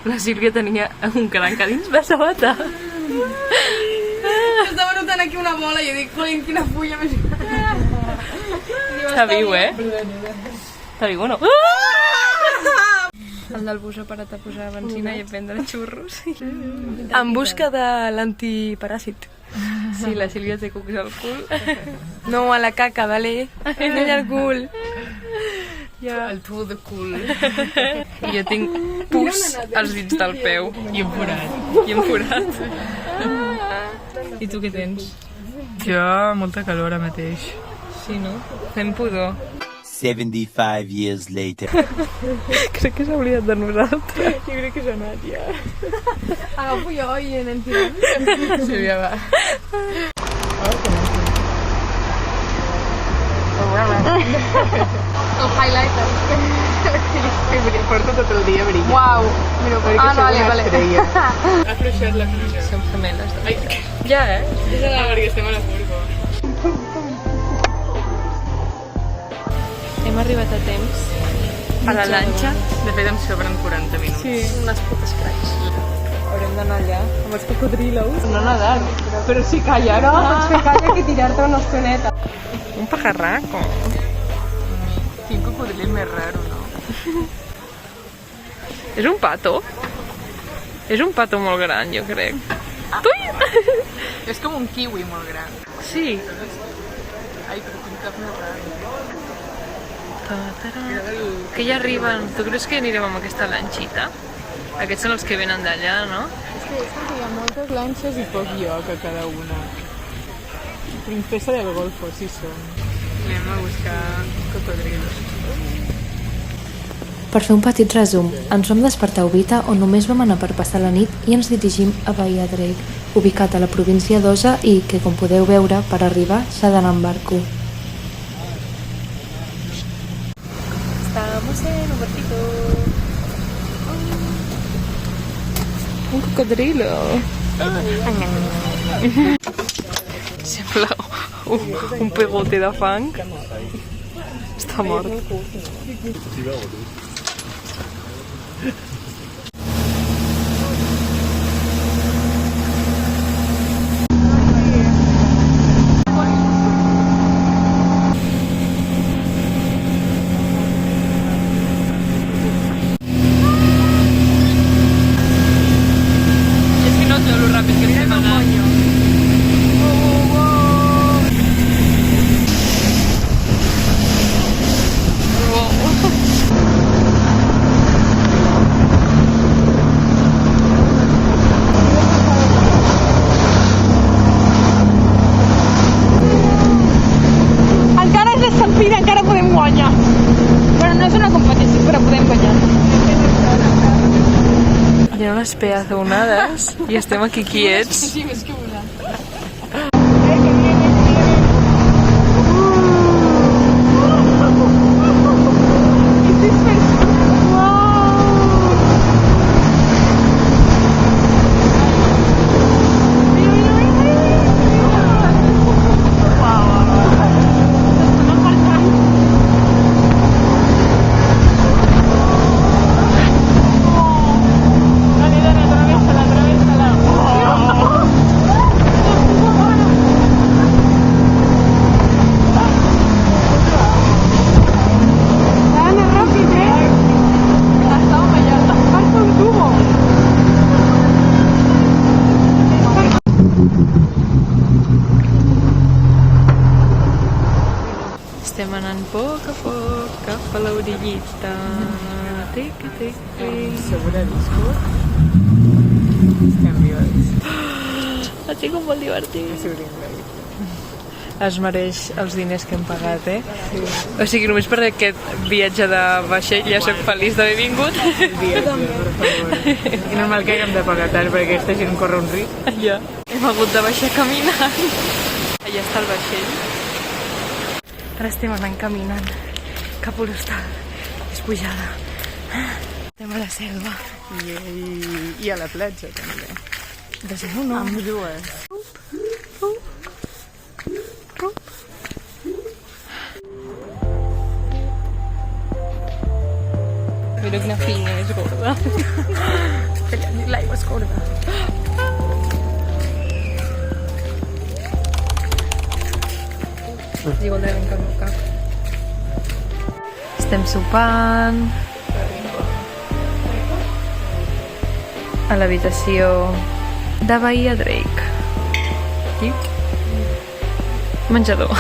La Sílvia tenia un cranc a dins la sabata. Estava notant aquí una bola i jo dic, joder, quina fulla més... Està viu, eh? Està viu o no? El del bus ha parat a posar benzina i a prendre xurros. En busca de l'antiparàsit. Sí, la Sílvia té cucs al cul. No a la caca, vale? No al cul. El tu de cul. I jo tinc pus als dits del peu. I un forat. I un forat. I tu què tens? Jo, molta calor ara mateix. Sí, no? Fem pudor. 75 years later. Crec que s'ha oblidat de nosaltres. Jo crec que s'ha anat ja. Agafo jo i anem tirant. Sí, ja va. El highlighter. Porto tot el dia brillant. Uau. Perquè no, vale, vale. estrella. Ha fluixat la pluja. Som gemeles. Ai, ja, eh? Perquè estem a la furgo. Hem arribat a temps a la lanxa. De fet, em sobren 40 minuts. Sí. Unes putes cracs. Haurem d'anar allà amb els cocodrilos. No nedar, però sí calla. No, pots fer calla que tirar-te una estoneta. Un pajarraco. Quin cocodril més raro, no? És un pato? És un pato molt gran, jo crec. És com un kiwi molt gran. Sí. Ai, però quin cap més raro. Que ja arriben. Tu creus que anirem amb aquesta lanxita? Aquests són els que venen d'allà, no? És que hi ha moltes lanxes i poc lloc a cada una. Princesa del Golfo, sí som. Anem a buscar cocodrilos. Per fer un petit resum, ens vam despertar a Ubita, on només vam anar per passar la nit, i ens dirigim a Bahia Drake, ubicat a la província d'Osa i que, com podeu veure, per arribar s'ha d'anar en barco. Estamos en un barquito. Un cocodrilo. Sembla un pegote de fang. Està mort. És que no sé lo ràpid que estem anant. Encara és l'estampida, encara podem guanyar. Però no és una competició, però podem guanyar. Hi ha unes peazonades i estem aquí quiets. Sí, més que una. Estem anant a poc cap a l'orillita. Tic, tic, tic. Segura disco. Estem vives. Ha sigut molt divertit. Es mereix els diners que hem pagat, eh? Sí. O sigui, només per aquest viatge de vaixell ja soc feliç d'haver vingut. Per favor. I normal que haguem de pagar tant perquè aquesta gent corre un risc. Ja. Hem hagut de baixar caminant. Allà està el vaixell. Ara estem anant caminant cap a l'hostal. És pujada. Estem a la selva. I a la platja, també. De selva no. Amb dues. Mira quina pinya més gorda. L'aigua és gorda. Digo el de el meu cap. Estem sopant a l'habitació de Bahia Drake. Aquí? Menjador.